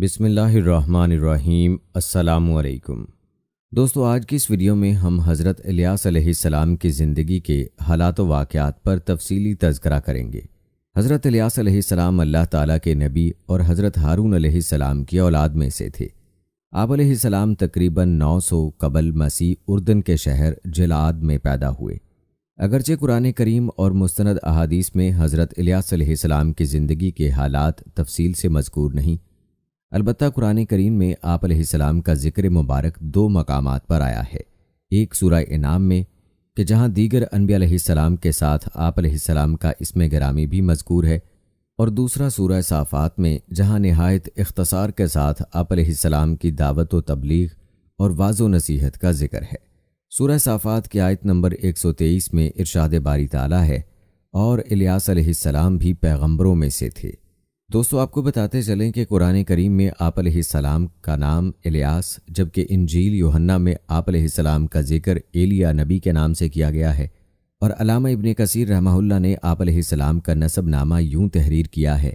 بسم اللہ الرحمن الرحیم۔ السلام علیکم دوستو، آج کی اس ویڈیو میں ہم حضرت الیاس علیہ السلام کی زندگی کے حالات و واقعات پر تفصیلی تذکرہ کریں گے۔ حضرت الیاس علیہ السلام اللہ تعالیٰ کے نبی اور حضرت ہارون علیہ السلام کی اولاد میں سے تھے۔ آپ علیہ السلام تقریباً 900 قبل مسیح اردن کے شہر جلعاد میں پیدا ہوئے۔ اگرچہ قرآن کریم اور مستند احادیث میں حضرت الیاس علیہ السلام کی زندگی کے حالات تفصیل سے مذکور نہیں، البتہ قرآن کریم میں آپ علیہ السلام کا ذکر مبارک 2 مقامات پر آیا ہے۔ ایک سورہ انعام میں کہ جہاں دیگر انبیاء علیہ السلام کے ساتھ آپ علیہ السلام کا اسم گرامی بھی مذکور ہے، اور دوسرا سورہ صافات میں جہاں نہایت اختصار کے ساتھ آپ علیہ السلام کی دعوت و تبلیغ اور واعظ و نصیحت کا ذکر ہے۔ سورہ صافات کی آیت نمبر 123 میں ارشاد باری تعالیٰ ہے، اور الیاس علیہ السلام بھی پیغمبروں میں سے تھے۔ دوستو، آپ کو بتاتے چلیں کہ قرآن کریم میں آپ علیہ السلام کا نام الیاس، جبکہ انجیل یوحنا میں آپ علیہ السلام کا ذکر ایلیا نبی کے نام سے کیا گیا ہے، اور علامہ ابن کثیر رحمہ اللہ نے آپ علیہ السلام کا نسب نامہ یوں تحریر کیا ہے: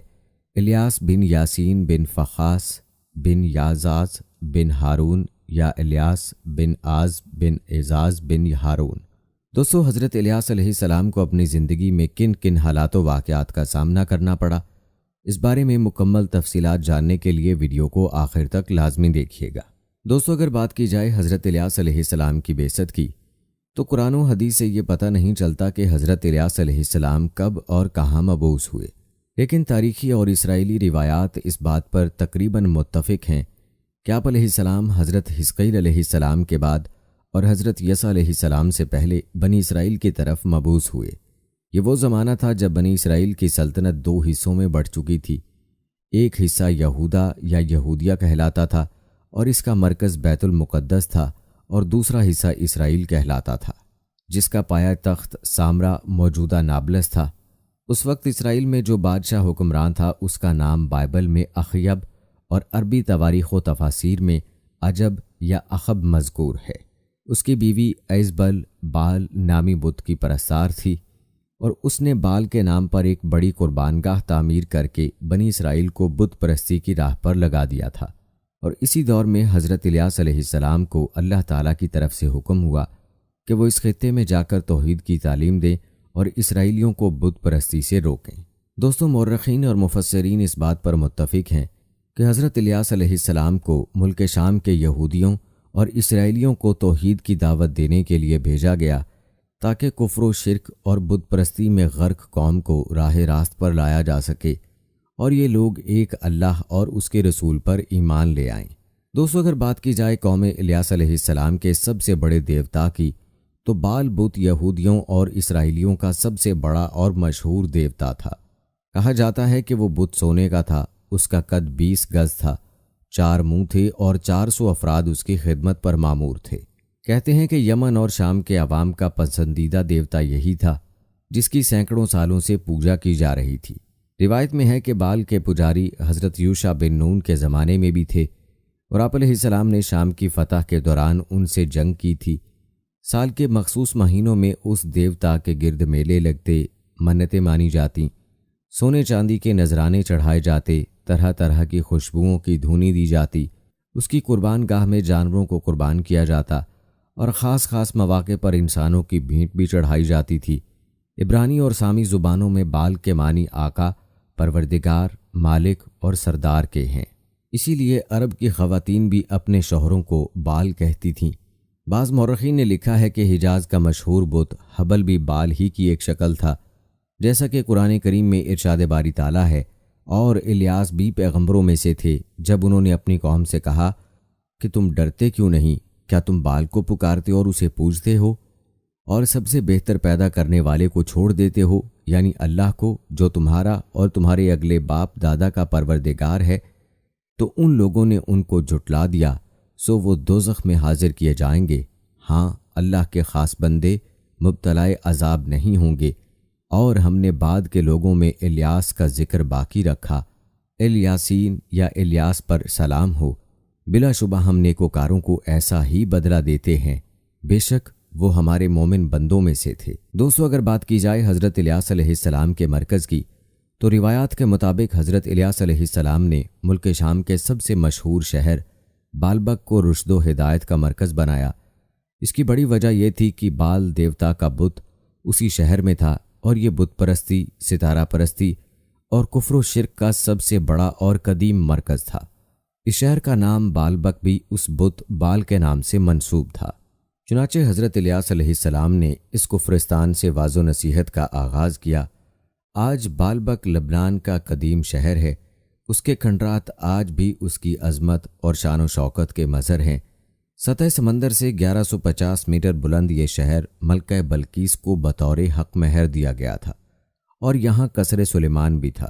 الیاس بن یاسین بن فخاس بن یازاز بن ہارون، یا الیاس بن آز بن اعزاز بن ہارون۔ دوستو، حضرت الیاس علیہ السلام کو اپنی زندگی میں کن کن حالات و واقعات کا سامنا کرنا پڑا، اس بارے میں مکمل تفصیلات جاننے کے لیے ویڈیو کو آخر تک لازمی دیکھیے گا۔ دوستو، اگر بات کی جائے حضرت الیاس علیہ السلام کی بعثت کی، تو قرآن و حدیث سے یہ پتہ نہیں چلتا کہ حضرت الیاس علیہ السلام کب اور کہاں مبعوث ہوئے، لیکن تاریخی اور اسرائیلی روایات اس بات پر تقریباً متفق ہیں کہ آپ علیہ السلام حضرت حزقیل علیہ السلام کے بعد اور حضرت یسوع علیہ السلام سے پہلے بنی اسرائیل کی طرف مبعوث ہوئے۔ یہ وہ زمانہ تھا جب بنی اسرائیل کی سلطنت 2 حصوں میں بڑھ چکی تھی۔ ایک حصہ یہودا یا یہودیہ کہلاتا تھا اور اس کا مرکز بیت المقدس تھا، اور دوسرا حصہ اسرائیل کہلاتا تھا جس کا پایہ تخت سامرا موجودہ نابلس تھا۔ اس وقت اسرائیل میں جو بادشاہ حکمران تھا اس کا نام بائبل میں اخیب اور عربی تواریخ و تفاسیر میں عجب یا اخب مذکور ہے۔ اس کی بیوی ایزبل بال نامی بت کی پرستار تھی، اور اس نے بال کے نام پر ایک بڑی قربان گاہ تعمیر کر کے بنی اسرائیل کو بت پرستی کی راہ پر لگا دیا تھا۔ اور اسی دور میں حضرت الیاس علیہ السلام کو اللہ تعالیٰ کی طرف سے حکم ہوا کہ وہ اس خطے میں جا کر توحید کی تعلیم دیں اور اسرائیلیوں کو بت پرستی سے روکیں۔ دوستو، مورخین اور مفسرین اس بات پر متفق ہیں کہ حضرت الیاس علیہ السلام کو ملک شام کے یہودیوں اور اسرائیلیوں کو توحید کی دعوت دینے کے لیے بھیجا گیا تاکہ کفر و شرک اور بت پرستی میں غرق قوم کو راہ راست پر لایا جا سکے اور یہ لوگ ایک اللہ اور اس کے رسول پر ایمان لے آئیں۔ دوستو، اگر بات کی جائے قوم الیاس علیہ السلام کے سب سے بڑے دیوتا کی، تو بال بت یہودیوں اور اسرائیلیوں کا سب سے بڑا اور مشہور دیوتا تھا۔ کہا جاتا ہے کہ وہ بت سونے کا تھا، اس کا قد 20 گز تھا، 4 منہ تھے اور 400 افراد اس کی خدمت پر مامور تھے۔ کہتے ہیں کہ یمن اور شام کے عوام کا پسندیدہ دیوتا یہی تھا جس کی سینکڑوں سالوں سے پوجا کی جا رہی تھی۔ روایت میں ہے کہ بال کے پجاری حضرت یوشع بن نون کے زمانے میں بھی تھے، اور آپ علیہ السلام نے شام کی فتح کے دوران ان سے جنگ کی تھی۔ سال کے مخصوص مہینوں میں اس دیوتا کے گرد میلے لگتے، منتیں مانی جاتی، سونے چاندی کے نذرانے چڑھائے جاتے، طرح طرح کی خوشبوؤں کی دھونی دی جاتی، اس کی قربان گاہ میں جانوروں کو قربان کیا جاتا، اور خاص مواقع پر انسانوں کی بھینٹ بھی چڑھائی جاتی تھی۔ عبرانی اور سامی زبانوں میں بال کے معنی آقا، پروردگار، مالک اور سردار کے ہیں، اسی لیے عرب کی خواتین بھی اپنے شوہروں کو بال کہتی تھیں۔ بعض مورخین نے لکھا ہے کہ حجاز کا مشہور بت حبل بھی بال ہی کی ایک شکل تھا، جیسا کہ قرآن کریم میں ارشاد باری تعالیٰ ہے، اور الیاس بھی پیغمبروں میں سے تھے جب انہوں نے اپنی قوم سے کہا کہ تم ڈرتے کیوں نہیں؟ کیا تم بال کو پکارتے اور اسے پوجتے ہو، اور سب سے بہتر پیدا کرنے والے کو چھوڑ دیتے ہو، یعنی اللہ کو، جو تمہارا اور تمہارے اگلے باپ دادا کا پروردگار ہے؟ تو ان لوگوں نے ان کو جھٹلا دیا، سو وہ دوزخ میں حاضر کیے جائیں گے۔ ہاں، اللہ کے خاص بندے مبتلا عذاب نہیں ہوں گے۔ اور ہم نے بعد کے لوگوں میں الیاس کا ذکر باقی رکھا، الیاسین یا الیاس پر سلام ہو۔ بلا شبہ ہم نیکوکاروں کو ایسا ہی بدلہ دیتے ہیں، بے شک وہ ہمارے مومن بندوں میں سے تھے۔ دوستو، اگر بات کی جائے حضرت الیاس علیہ السلام کے مرکز کی، تو روایات کے مطابق حضرت الیاس علیہ السلام نے ملک شام کے سب سے مشہور شہر بالبک کو رشد و ہدایت کا مرکز بنایا۔ اس کی بڑی وجہ یہ تھی کہ بال دیوتا کا بت اسی شہر میں تھا اور یہ بت پرستی، ستارہ پرستی اور کفر و شرک کا سب سے بڑا اور قدیم مرکز تھا۔ اس شہر کا نام بالبک بھی اس بت بال کے نام سے منسوب تھا۔ چنانچہ حضرت الیاس علیہ السلام نے اس کفرستان سے واضح نصیحت کا آغاز کیا۔ آج بالبک لبنان کا قدیم شہر ہے۔ اس کے کھنڈرات آج بھی اس کی عظمت اور شان و شوکت کے مظہر ہیں۔ سطح سمندر سے 1150 میٹر بلند یہ شہر ملکہ بلقیس کو بطور حق مہر دیا گیا تھا اور یہاں قصر سلیمان بھی تھا۔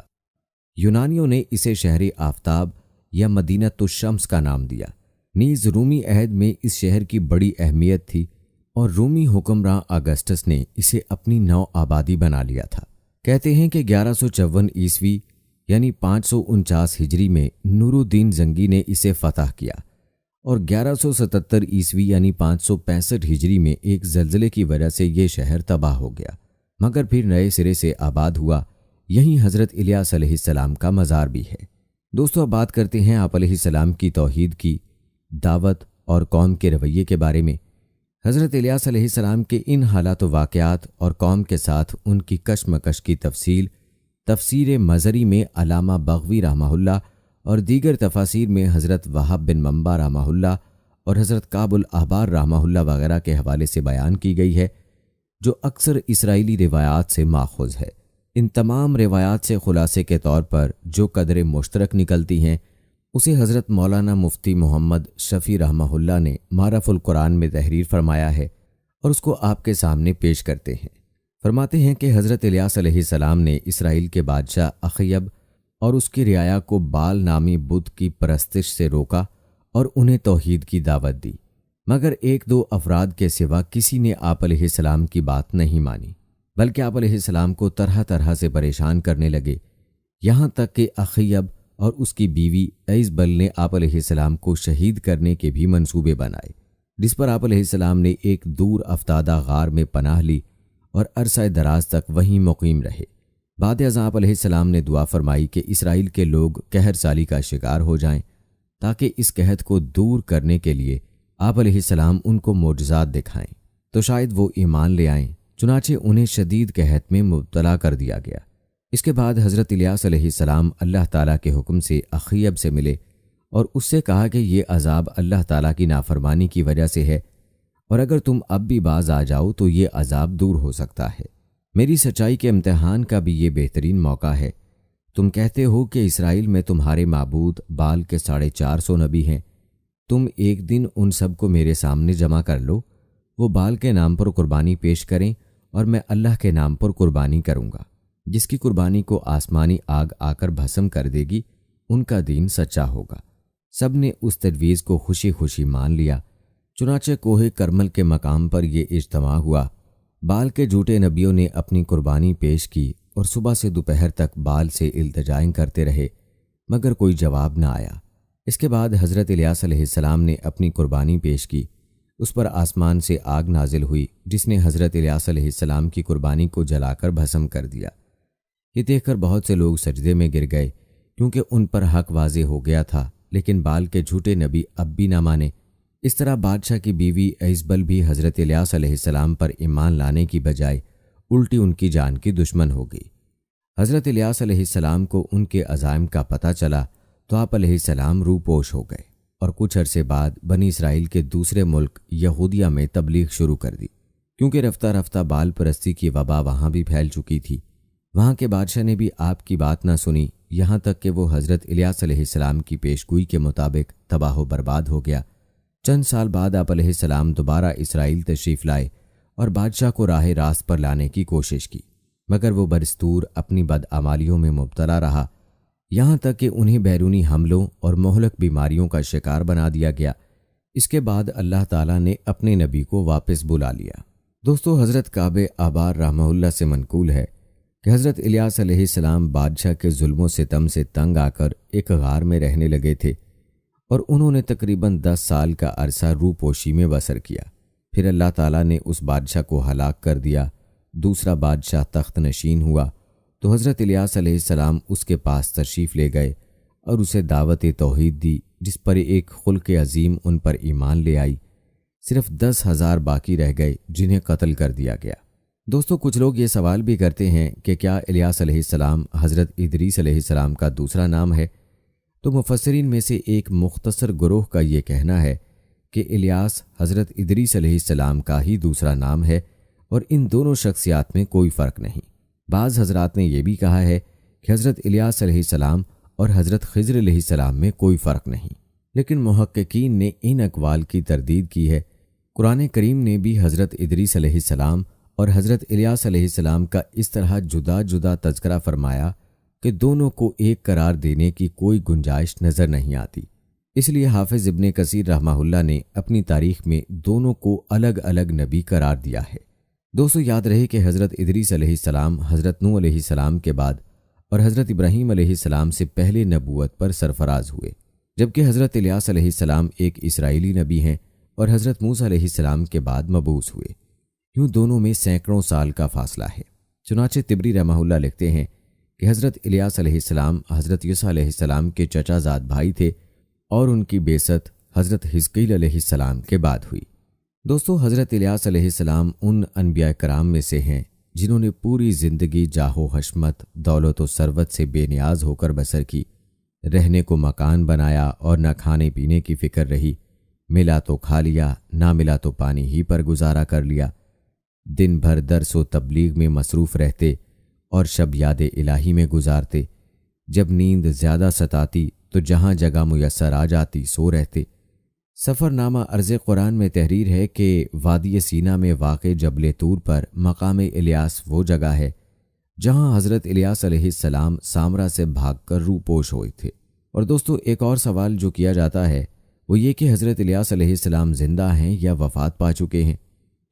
یونانیوں نے اسے شہر آفتاب یا مدینۃ الشمس کا نام دیا۔ نیز رومی عہد میں اس شہر کی بڑی اہمیت تھی اور رومی حکمراں اگسٹس نے اسے اپنی نو آبادی بنا لیا تھا۔ کہتے ہیں کہ 1154 عیسوی یعنی 549 ہجری میں نور الدین زنگی نے اسے فتح کیا اور 1177 عیسوی یعنی 565 ہجری میں ایک زلزلے کی وجہ سے یہ شہر تباہ ہو گیا، مگر پھر نئے سرے سے آباد ہوا۔ یہیں حضرت الیاس علیہ السلام کا مزار بھی ہے۔ دوستو، اب بات کرتے ہیں آپ علیہ السلام کی توحید کی، دعوت اور قوم کے رویے کے بارے میں۔ حضرت الیاس علیہ السلام کے ان حالات و واقعات اور قوم کے ساتھ ان کی کشمکش کی تفصیل تفسیر مزری میں علامہ بغوی رحمہ اللہ اور دیگر تفاسیر میں حضرت وہاب بن منبع رحمہ اللہ اور حضرت کعب الاحبار رحمہ اللہ وغیرہ کے حوالے سے بیان کی گئی ہے، جو اکثر اسرائیلی روایات سے ماخوذ ہے۔ ان تمام روایات سے خلاصے کے طور پر جو قدر مشترک نکلتی ہیں اسے حضرت مولانا مفتی محمد شفیع رحمہ اللہ نے معرف القرآن میں تحریر فرمایا ہے اور اس کو آپ کے سامنے پیش کرتے ہیں۔ فرماتے ہیں کہ حضرت الیاس علیہ السلام نے اسرائیل کے بادشاہ اخیب اور اس کی رعایا کو بال نامی بت کی پرستش سے روکا اور انہیں توحید کی دعوت دی، مگر ایک دو افراد کے سوا کسی نے آپ علیہ السلام کی بات نہیں مانی، بلکہ آپ علیہ السلام کو طرح طرح سے پریشان کرنے لگے، یہاں تک کہ اخیب اور اس کی بیوی ایزبل نے آپ علیہ السلام کو شہید کرنے کے بھی منصوبے بنائے، جس پر آپ علیہ السلام نے ایک دور افتادہ غار میں پناہ لی اور عرصہ دراز تک وہیں مقیم رہے۔ بعد ازاں آپ علیہ السلام نے دعا فرمائی کہ اسرائیل کے لوگ قہر سالی کا شکار ہو جائیں، تاکہ اس قحط کو دور کرنے کے لیے آپ علیہ السلام ان کو معجزات دکھائیں تو شاید وہ ایمان لے آئیں۔ چنانچہ انہیں شدید قحط میں مبتلا کر دیا گیا۔ اس کے بعد حضرت الیاس علیہ السلام اللہ تعالیٰ کے حکم سے اخیب سے ملے اور اس سے کہا کہ یہ عذاب اللہ تعالیٰ کی نافرمانی کی وجہ سے ہے، اور اگر تم اب بھی باز آ جاؤ تو یہ عذاب دور ہو سکتا ہے۔ میری سچائی کے امتحان کا بھی یہ بہترین موقع ہے۔ تم کہتے ہو کہ اسرائیل میں تمہارے معبود بال کے 450 نبی ہیں، تم ایک دن ان سب کو میرے سامنے جمع کر لو، وہ بال کے نام پر قربانی پیش کریں اور میں اللہ کے نام پر قربانی کروں گا، جس کی قربانی کو آسمانی آگ آ کر بھسم کر دے گی، ان کا دین سچا ہوگا۔ سب نے اس تجویز کو خوشی خوشی مان لیا۔ چنانچہ کوہ کرمل کے مقام پر یہ اجتماع ہوا۔ بال کے جھوٹے نبیوں نے اپنی قربانی پیش کی اور صبح سے دوپہر تک بال سے التجائیں کرتے رہے، مگر کوئی جواب نہ آیا۔ اس کے بعد حضرت الیاس علیہ السلام نے اپنی قربانی پیش کی، اس پر آسمان سے آگ نازل ہوئی جس نے حضرت الیاس علیہ السلام کی قربانی کو جلا کر بھسم کر دیا۔ یہ دیکھ کر بہت سے لوگ سجدے میں گر گئے، کیونکہ ان پر حق واضح ہو گیا تھا، لیکن بال کے جھوٹے نبی اب بھی نہ مانے۔ اس طرح بادشاہ کی بیوی ایزبل بھی حضرت الیاس علیہ السلام پر ایمان لانے کی بجائے الٹی ان کی جان کی دشمن ہو گئی۔ حضرت الیاس علیہ السلام کو ان کے عزائم کا پتہ چلا تو آپ علیہ السلام روپوش ہو گئے اور کچھ عرصے بعد بنی اسرائیل کے دوسرے ملک یہودیہ میں تبلیغ شروع کر دی، کیونکہ رفتہ رفتہ بال پرستی کی وبا وہاں بھی پھیل چکی تھی۔ وہاں کے بادشاہ نے بھی آپ کی بات نہ سنی، یہاں تک کہ وہ حضرت الیاس علیہ السلام کی پیشگوئی کے مطابق تباہ و برباد ہو گیا۔ چند سال بعد آپ علیہ السلام دوبارہ اسرائیل تشریف لائے اور بادشاہ کو راہ راست پر لانے کی کوشش کی، مگر وہ برستور اپنی بدعمالیوں میں مبتلا رہا، یہاں تک کہ انہیں بیرونی حملوں اور مہلک بیماریوں کا شکار بنا دیا گیا۔ اس کے بعد اللہ تعالیٰ نے اپنے نبی کو واپس بلا لیا۔ دوستو، حضرت کعب احبار رحمہ اللہ سے منقول ہے کہ حضرت الیاس علیہ السلام بادشاہ کے ظلم و ستم سے تنگ آ کر ایک غار میں رہنے لگے تھے اور انہوں نے تقریباً 10 سال کا عرصہ روپوشی میں بسر کیا۔ پھر اللہ تعالیٰ نے اس بادشاہ کو ہلاک کر دیا۔ دوسرا بادشاہ تخت نشین ہوا تو حضرت الیاس علیہ السلام اس کے پاس تشریف لے گئے اور اسے دعوت توحید دی، جس پر ایک خلق عظیم ان پر ایمان لے آئی۔ صرف 10,000 باقی رہ گئے جنہیں قتل کر دیا گیا۔ دوستو، کچھ لوگ یہ سوال بھی کرتے ہیں کہ کیا الیاس علیہ السلام حضرت ادریس علیہ السلام کا دوسرا نام ہے؟ تو مفسرین میں سے ایک مختصر گروہ کا یہ کہنا ہے کہ الیاس حضرت ادریس علیہ السلام کا ہی دوسرا نام ہے اور ان دونوں شخصیات میں کوئی فرق نہیں۔ بعض حضرات نے یہ بھی کہا ہے کہ حضرت الیاس علیہ السلام اور حضرت خضر علیہ السلام میں کوئی فرق نہیں، لیکن محققین نے ان اقوال کی تردید کی ہے۔ قرآن کریم نے بھی حضرت ادریس علیہ السلام اور حضرت الیاس علیہ السلام کا اس طرح جدا جدا تذکرہ فرمایا کہ دونوں کو ایک قرار دینے کی کوئی گنجائش نظر نہیں آتی۔ اس لیے حافظ ابن کثیر رحمہ اللہ نے اپنی تاریخ میں دونوں کو الگ الگ نبی قرار دیا ہے۔ دوستو، یاد رہے کہ حضرت ادریس علیہ السلام حضرت نوح علیہ السلام کے بعد اور حضرت ابراہیم علیہ السلام سے پہلے نبوت پر سرفراز ہوئے، جبکہ حضرت الیاس علیہ السلام ایک اسرائیلی نبی ہیں اور حضرت موسیٰ علیہ السلام کے بعد مبعوث ہوئے۔ یوں دونوں میں سینکڑوں سال کا فاصلہ ہے۔ چنانچہ طبری رحمہ اللہ لکھتے ہیں کہ حضرت الیاس علیہ السلام حضرت یوسیٰ علیہ السلام کے چچا زاد بھائی تھے اور ان کی بعثت حضرت حزقیل علیہ السلام کے بعد ہوئی۔ دوستو، حضرت الیاس علیہ السلام ان انبیاء کرام میں سے ہیں جنہوں نے پوری زندگی جاہ و حشمت، دولت و ثروت سے بے نیاز ہو کر بسر کی، رہنے کو مکان بنایا اور نہ کھانے پینے کی فکر رہی، ملا تو کھا لیا، نہ ملا تو پانی ہی پر گزارا کر لیا، دن بھر درس و تبلیغ میں مصروف رہتے اور شب یاد الہی میں گزارتے، جب نیند زیادہ ستاتی تو جہاں جگہ میسر آ جاتی سو رہتے۔ سفر نامہ عرض قرآن میں تحریر ہے کہ وادی سینا میں واقع جبل طور پر مقام الیاس وہ جگہ ہے جہاں حضرت الیاس علیہ السلام سامرا سے بھاگ کر روپوش ہوئے تھے۔ اور دوستو، ایک اور سوال جو کیا جاتا ہے وہ یہ کہ حضرت الیاس علیہ السلام زندہ ہیں یا وفات پا چکے ہیں؟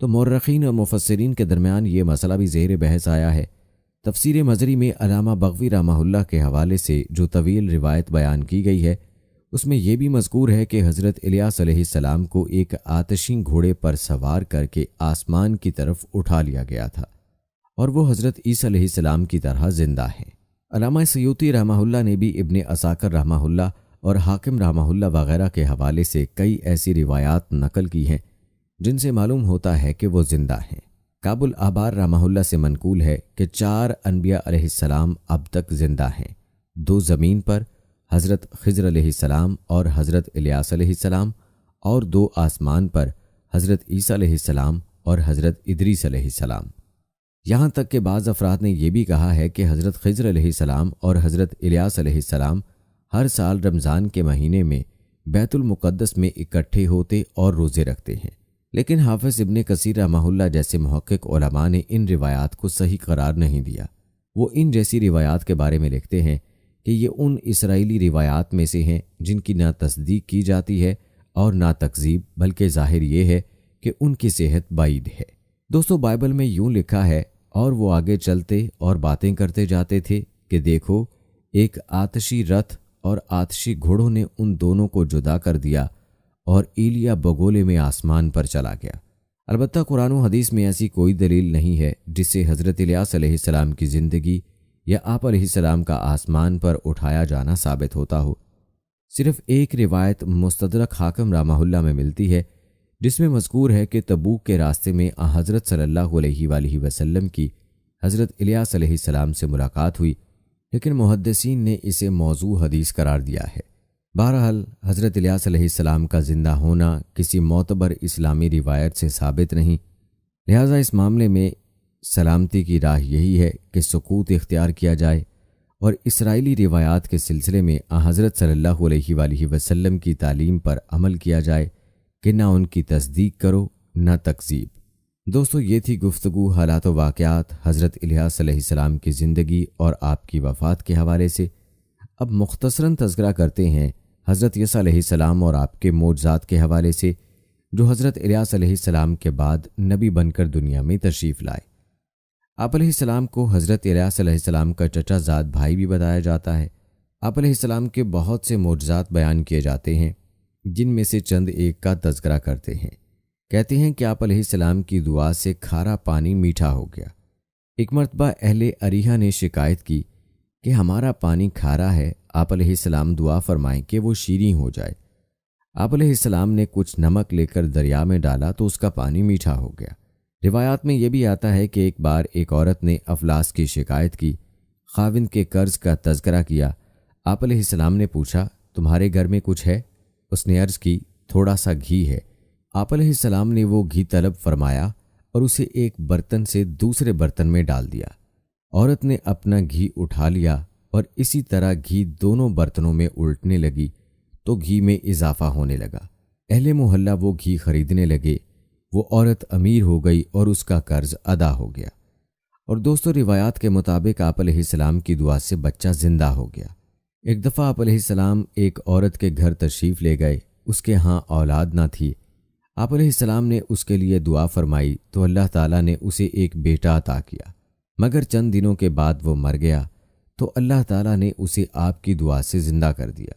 تو مورخین اور مفسرین کے درمیان یہ مسئلہ بھی زیر بحث آیا ہے۔ تفسیر مزری میں علامہ بغوی رحمہ اللہ کے حوالے سے جو طویل روایت بیان کی گئی ہے، اس میں یہ بھی مذکور ہے کہ حضرت الیاس علیہ السلام کو ایک آتشین گھوڑے پر سوار کر کے آسمان کی طرف اٹھا لیا گیا تھا اور وہ حضرت عیسیٰ علیہ السلام کی طرح زندہ ہیں۔ علامہ سیوطی رحمہ اللہ نے بھی ابن عساکر رحمہ اللہ اور حاکم رحمہ اللہ وغیرہ کے حوالے سے کئی ایسی روایات نقل کی ہیں جن سے معلوم ہوتا ہے کہ وہ زندہ ہیں۔ کابل آبار رحمہ اللہ سے منقول ہے کہ 4 انبیاء علیہ السلام اب تک زندہ ہیں، 2 زمین پر، حضرت خضر علیہ السلام اور حضرت الیاس علیہ السلام، اور 2 آسمان پر، حضرت عیسیٰ علیہ السلام اور حضرت ادریس علیہ السلام۔ یہاں تک کہ بعض افراد نے یہ بھی کہا ہے کہ حضرت خضر علیہ السلام اور حضرت الیاس علیہ السلام ہر سال رمضان کے مہینے میں بیت المقدس میں اکٹھے ہوتے اور روزے رکھتے ہیں، لیکن حافظ ابن کثیر رحمہ اللہ جیسے محقق علماء نے ان روایات کو صحیح قرار نہیں دیا۔ وہ ان جیسی روایات کے بارے میں لکھتے ہیں کہ یہ ان اسرائیلی روایات میں سے ہیں جن کی نہ تصدیق کی جاتی ہے اور نہ تکذیب، بلکہ ظاہر یہ ہے کہ ان کی صحت بعید ہے۔ دوستو، بائبل میں یوں لکھا ہے، اور وہ آگے چلتے اور باتیں کرتے جاتے تھے کہ دیکھو، ایک آتشی رتھ اور آتشی گھوڑوں نے ان دونوں کو جدا کر دیا اور ایلیا بگولے میں آسمان پر چلا گیا۔ البتہ قرآن و حدیث میں ایسی کوئی دلیل نہیں ہے جس سے حضرت الیاس علیہ السلام کی زندگی یا آپ علیہ السلام کا آسمان پر اٹھایا جانا ثابت ہوتا ہو۔ صرف ایک روایت مستدرک حاکم رحمہ اللہ میں ملتی ہے جس میں مذکور ہے کہ تبوک کے راستے میں حضرت صلی اللہ علیہ وآلہ وسلم کی حضرت الیاس علیہ السلام سے ملاقات ہوئی، لیکن محدثین نے اسے موضوع حدیث قرار دیا ہے۔ بہرحال حضرت الیاس علیہ السلام کا زندہ ہونا کسی معتبر اسلامی روایت سے ثابت نہیں، لہٰذا اس معاملے میں سلامتی کی راہ یہی ہے کہ سکوت اختیار کیا جائے اور اسرائیلی روایات کے سلسلے میں حضرت صلی اللہ علیہ وآلہ وسلم کی تعلیم پر عمل کیا جائے کہ نہ ان کی تصدیق کرو نہ تکذیب۔ دوستو، یہ تھی گفتگو حالات و واقعات حضرت الیاس علیہ السلام کی زندگی اور آپ کی وفات کے حوالے سے۔ اب مختصراً تذکرہ کرتے ہیں حضرت عیسیٰ علیہ السلام اور آپ کے معجزات کے حوالے سے جو حضرت الیاس علیہ السلام کے بعد نبی بن کر دنیا میں تشریف لائے۔ آپ علیہ السلام کو حضرت الیاس علیہ السلام کا چچا زاد بھائی بھی بتایا جاتا ہے۔ آپ علیہ السلام کے بہت سے معجزات بیان کیے جاتے ہیں جن میں سے چند ایک کا تذکرہ کرتے ہیں۔ کہتے ہیں کہ آپ علیہ السلام کی دعا سے کھارا پانی میٹھا ہو گیا، ایک مرتبہ اہل اریحہ نے شکایت کی کہ ہمارا پانی کھارا ہے، آپ علیہ السلام دعا فرمائیں کہ وہ شیریں ہو جائے۔ آپ علیہ السلام نے کچھ نمک لے کر دریا میں ڈالا تو اس کا پانی میٹھا ہو گیا۔ روایات میں یہ بھی آتا ہے کہ ایک بار ایک عورت نے افلاس کی شکایت کی، خاوند کے قرض کا تذکرہ کیا۔ آپ علیہ السلام نے پوچھا، تمہارے گھر میں کچھ ہے؟ اس نے عرض کی، تھوڑا سا گھی ہے۔ آپ علیہ السلام نے وہ گھی طلب فرمایا اور اسے ایک برتن سے دوسرے برتن میں ڈال دیا۔ عورت نے اپنا گھی اٹھا لیا اور اسی طرح گھی دونوں برتنوں میں الٹنے لگی تو گھی میں اضافہ ہونے لگا۔ اہل محلہ وہ گھی خریدنے لگے۔ وہ عورت امیر ہو گئی اور اس کا قرض ادا ہو گیا۔ اور دوستو، روایات کے مطابق آپ علیہ السلام کی دعا سے بچہ زندہ ہو گیا۔ ایک دفعہ آپ علیہ السلام ایک عورت کے گھر تشریف لے گئے، اس کے ہاں اولاد نہ تھی۔ آپ علیہ السلام نے اس کے لیے دعا فرمائی تو اللہ تعالیٰ نے اسے ایک بیٹا عطا کیا، مگر چند دنوں کے بعد وہ مر گیا تو اللہ تعالیٰ نے اسے آپ کی دعا سے زندہ کر دیا۔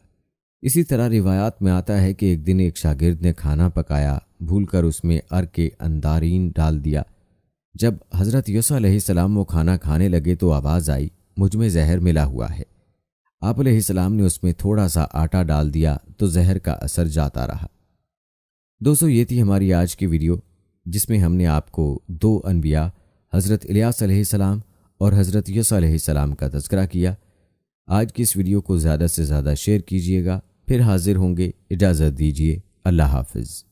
اسی طرح روایات میں آتا ہے کہ ایک دن ایک شاگرد نے کھانا پکایا، بھول کر اس میں ارگ کے اندارین ڈال دیا۔ جب حضرت یوسف علیہ السلام وہ کھانا کھانے لگے تو آواز آئی، مجھ میں زہر ملا ہوا ہے۔ آپ علیہ السلام نے اس میں تھوڑا سا آٹا ڈال دیا تو زہر کا اثر جاتا رہا۔ دوستو، یہ تھی ہماری آج کی ویڈیو، جس میں ہم نے آپ کو دو انبیاء حضرت الیاس علیہ السلام اور حضرت یوسف علیہ السلام کا تذکرہ کیا۔ آج کی اس ویڈیو کو زیادہ سے زیادہ شیئر کیجیے گا۔ پھر حاضر ہوں گے، اجازت دیجیے، اللہ حافظ۔